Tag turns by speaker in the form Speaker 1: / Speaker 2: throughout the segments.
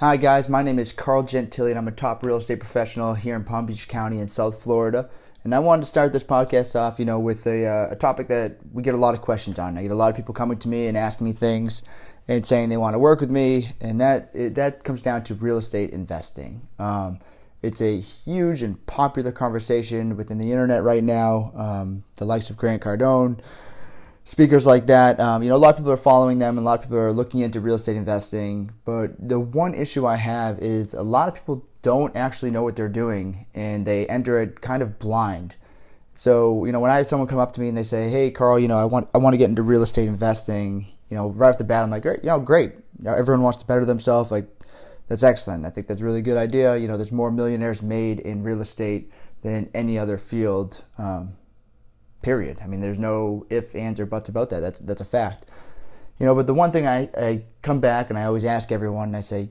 Speaker 1: Hi guys, my name is Carl Gentile and I'm a top real estate professional here in Palm Beach County in South Florida. And I wanted to start this podcast off, with a topic that we get a lot of questions on. I get a lot of people coming to me and asking me things and saying they want to work with me, and that comes down to real estate investing. It's a huge and popular conversation within the internet right now. The likes of Grant Cardone, speakers like that, a lot of people are following them, and a lot of people are looking into real estate investing. But the one issue I have is a lot of people don't actually know what they're doing, and they enter it kind of blind. So, when I have someone come up to me and they say, "Hey, Carl, I want to get into real estate investing," right off the bat, I'm like, great. Everyone wants to better themselves. Like, that's excellent. I think that's a really good idea. There's more millionaires made in real estate than any other field. Period. I mean, there's no ifs, ands, or buts about that. That's a fact. But the one thing I come back and I always ask everyone, and I say,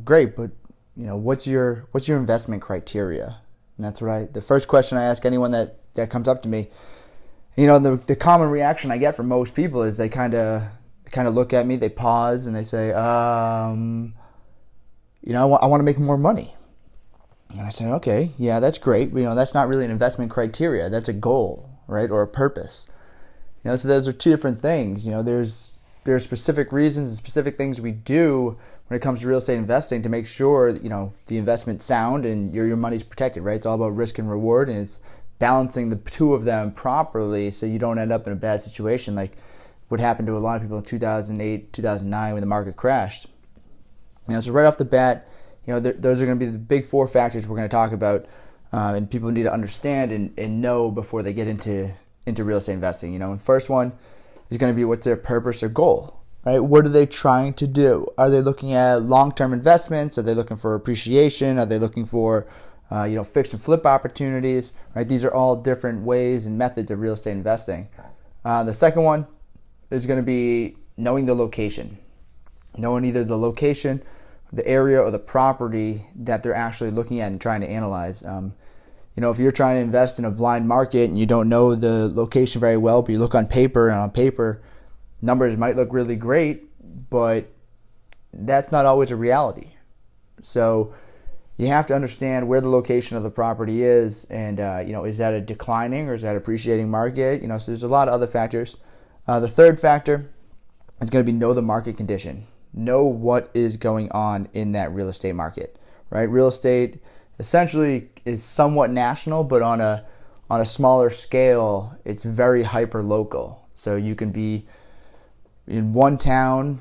Speaker 1: great, but what's your investment criteria? And that's what the first question I ask anyone that comes up to me. The common reaction I get from most people is they kind of look at me, they pause, and they say, I want to make more money. And I say, okay, yeah, that's great. That's not really an investment criteria. That's a goal, right, or a purpose. So those are two different things. There's specific reasons and specific things we do when it comes to real estate investing to make sure the investment's sound and your money's protected, right? It's all about risk and reward, and it's balancing the two of them properly so you don't end up in a bad situation like what happened to a lot of people in 2008, 2009 when the market crashed. So right off the bat, those are going to be the big four factors we're going to talk about, and people need to understand and know before they get into real estate investing. And the first one is going to be, what's their purpose or goal, right? What are they trying to do? Are they looking at long-term investments? Are they looking for appreciation? Are they looking for fix and flip opportunities, right? These are all different ways and methods of real estate investing. The second one is going to be knowing the location, knowing either the location, the area, or the property that they're actually looking at and trying to analyze. If you're trying to invest in a blind market and you don't know the location very well, but you look on paper, and on paper, numbers might look really great, but that's not always a reality. So you have to understand where the location of the property is, and is that a declining or is that appreciating market? So there's a lot of other factors. The third factor is going to be know the market condition. Know what is going on in that real estate market, right? Real estate essentially is somewhat national, but on a smaller scale, it's very hyper local. So you can be in one town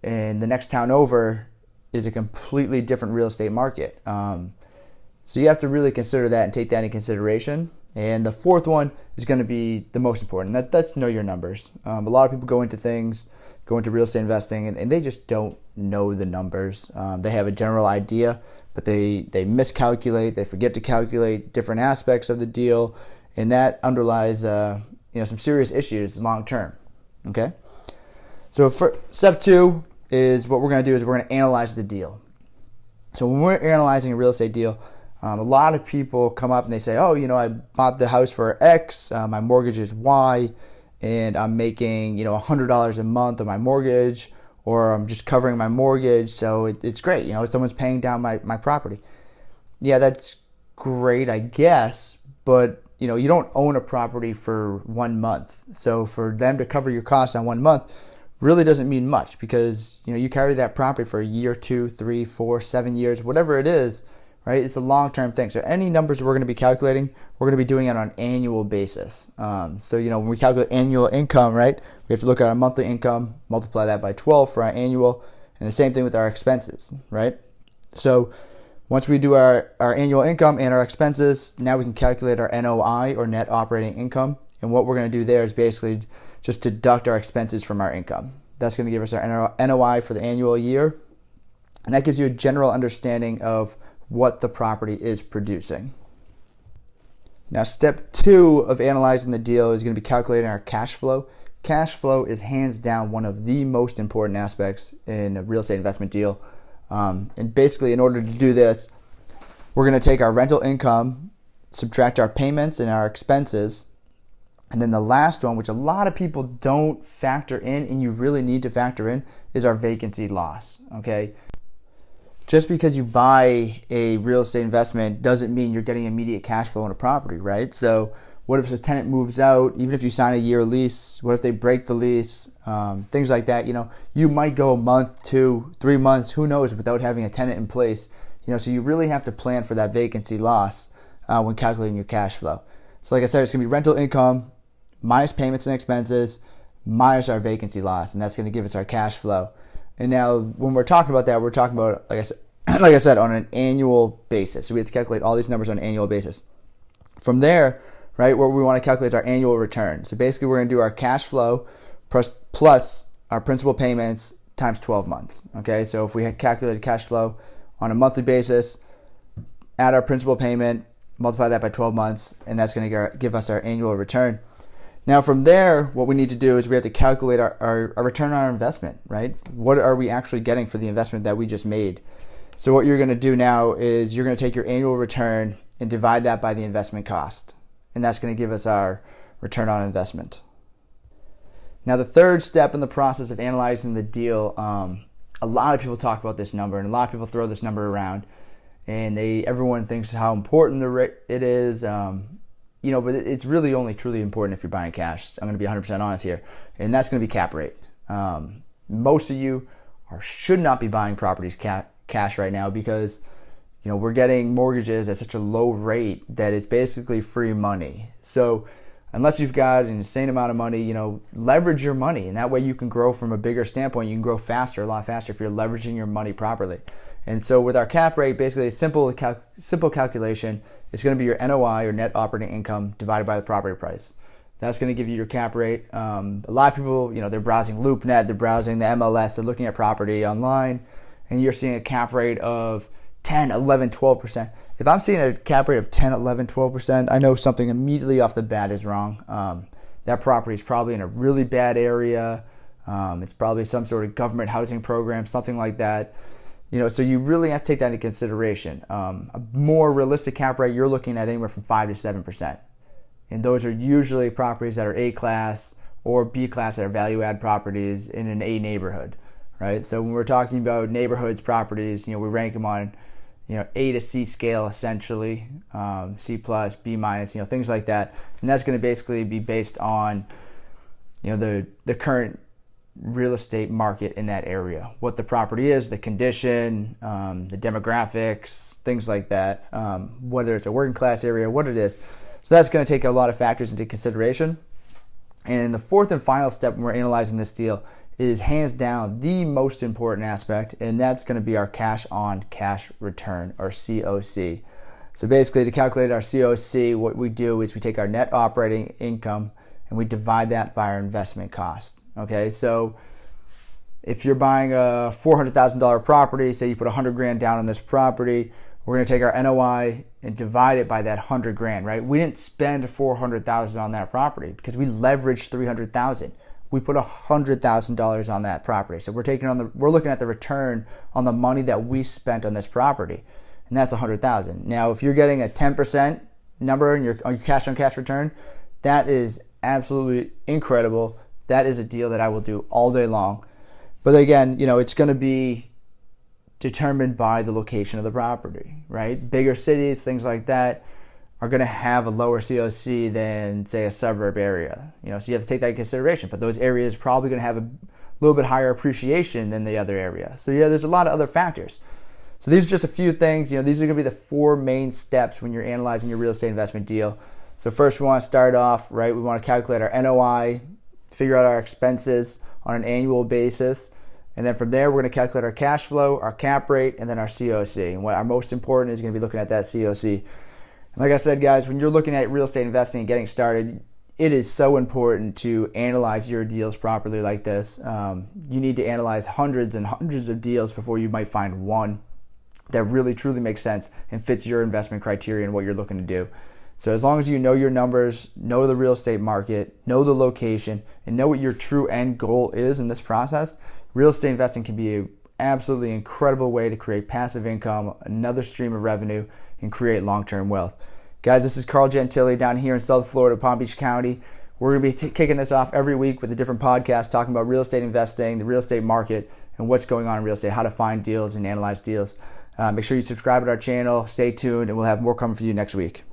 Speaker 1: and the next town over is a completely different real estate market. So you have to really consider that and take that into consideration. And the fourth one is going to be the most important. That's know your numbers. A lot of people go into real estate investing and they just don't know the numbers. They have a general idea, but they miscalculate. They forget to calculate different aspects of the deal, and that underlies some serious issues long term. Okay, so for step two is what we're going to do is we're going to analyze the deal. So when we're analyzing a real estate deal, a lot of people come up and they say, I bought the house for X, my mortgage is Y, and I'm making $100 a month on my mortgage, or I'm just covering my mortgage, so it's great. Someone's paying down my property. Yeah, that's great, I guess, but you don't own a property for 1 month. So for them to cover your costs on 1 month really doesn't mean much, because you carry that property for a year, 2, 3, 4, 7 years, whatever it is, right? It's a long-term thing. So any numbers we're going to be calculating, we're going to be doing it on an annual basis. So when we calculate annual income, right, we have to look at our monthly income, multiply that by 12 for our annual, and the same thing with our expenses, right? So once we do our annual income and our expenses, now we can calculate our NOI, or net operating income. And what we're going to do there is basically just deduct our expenses from our income. That's going to give us our NOI for the annual year. And that gives you a general understanding of what the property is producing. Now, step two of analyzing the deal is going to be calculating our cash flow. Cash flow is hands down one of the most important aspects in a real estate investment deal. And basically, in order to do this, we're going to take our rental income, subtract our payments and our expenses, and then the last one, which a lot of people don't factor in and you really need to factor in, is our vacancy loss, okay? just because you buy a real estate investment doesn't mean you're getting immediate cash flow on a property, right? So what if the tenant moves out, even if you sign a year lease? What if they break the lease? Things like that. You might go a month, 2, 3 months, who knows, without having a tenant in place. So you really have to plan for that vacancy loss when calculating your cash flow. So like I said, it's going to be rental income minus payments and expenses minus our vacancy loss, and that's going to give us our cash flow. And now when we're talking about that, we're talking about, like I said, on an annual basis. So we have to calculate all these numbers on an annual basis. From there, right, what we want to calculate is our annual return. So basically we're going to do our cash flow plus our principal payments times 12 months. Okay, so if we had calculated cash flow on a monthly basis, add our principal payment, multiply that by 12 months, and that's going to give us our annual return. Now from there, what we need to do is we have to calculate our return on our investment, right? What are we actually getting for the investment that we just made? So what you're going to do now is you're going to take your annual return and divide that by the investment cost. And that's going to give us our return on investment. Now the third step in the process of analyzing the deal, a lot of people talk about this number, and a lot of people throw this number around, and everyone thinks how important it is. But it's really only truly important if you're buying cash. I'm going to be 100% honest here, and that's going to be cap rate. Most of you should not be buying properties cash right now because we're getting mortgages at such a low rate that it's basically free money. So unless you've got an insane amount of money, leverage your money, and that way you can grow from a bigger standpoint. You can grow faster, a lot faster, if you're leveraging your money properly. And so with our cap rate, basically a simple calculation, it's going to be your NOI, or net operating income, divided by the property price. That's going to give you your cap rate. A lot of people, they're browsing LoopNet, they're browsing the MLS, they're looking at property online, and you're seeing a cap rate of 10, 11, 12%. If I'm seeing a cap rate of 10, 11, 12%, I know something immediately off the bat is wrong. That property is probably in a really bad area. It's probably some sort of government housing program, something like that. So you really have to take that into consideration. A more realistic cap rate, you're looking at anywhere from 5 to 7%. And those are usually properties that are A class or B class that are value add properties in an A neighborhood, right? So when we're talking about neighborhoods properties, we rank them on, A to C scale essentially, C plus, B minus, things like that. And that's going to basically be based on, the current real estate market in that area, what the property is, the condition, the demographics, things like that, whether it's a working class area, what it is. So that's going to take a lot of factors into consideration. And the fourth and final step when we're analyzing this deal is hands down the most important aspect, and that's going to be our cash on cash return, or COC. So basically, to calculate our COC, what we do is we take our net operating income and we divide that by our investment cost. Okay, so if you're buying a $400,000 property, say you put $100,000 down on this property, we're going to take our NOI and divide it by that $100,000, right? We didn't spend $400,000 on that property because we leveraged $300,000. We put $100,000 on that property, so we're looking at the return on the money that we spent on this property, and that's $100,000. Now, if you're getting a 10% number on your cash on cash return, that is absolutely incredible. That is a deal that I will do all day long. But again, it's going to be determined by the location of the property, right? Bigger cities, things like that, are going to have a lower COC than, say, a suburb area. So you have to take that into consideration. But those areas are probably going to have a little bit higher appreciation than the other area. So yeah, there's a lot of other factors. So these are just a few things. These are going to be the 4 main steps when you're analyzing your real estate investment deal. So first, we want to start off, right? We want to calculate our NOI, figure out our expenses on an annual basis, and then from there we're going to calculate our cash flow, our cap rate, and then our COC. And what our most important is going to be looking at that COC. And like I said, guys, when you're looking at real estate investing and getting started, it is so important to analyze your deals properly like this. You need to analyze hundreds and hundreds of deals before you might find one that really truly makes sense and fits your investment criteria and what you're looking to do. So as long as you know your numbers, know the real estate market, know the location, and know what your true end goal is in this process, real estate investing can be an absolutely incredible way to create passive income, another stream of revenue, and create long-term wealth. Guys, this is Carl Gentile down here in South Florida, Palm Beach County. We're going to be kicking this off every week with a different podcast talking about real estate investing, the real estate market, and what's going on in real estate, how to find deals and analyze deals. Make sure you subscribe to our channel, stay tuned, and we'll have more coming for you next week.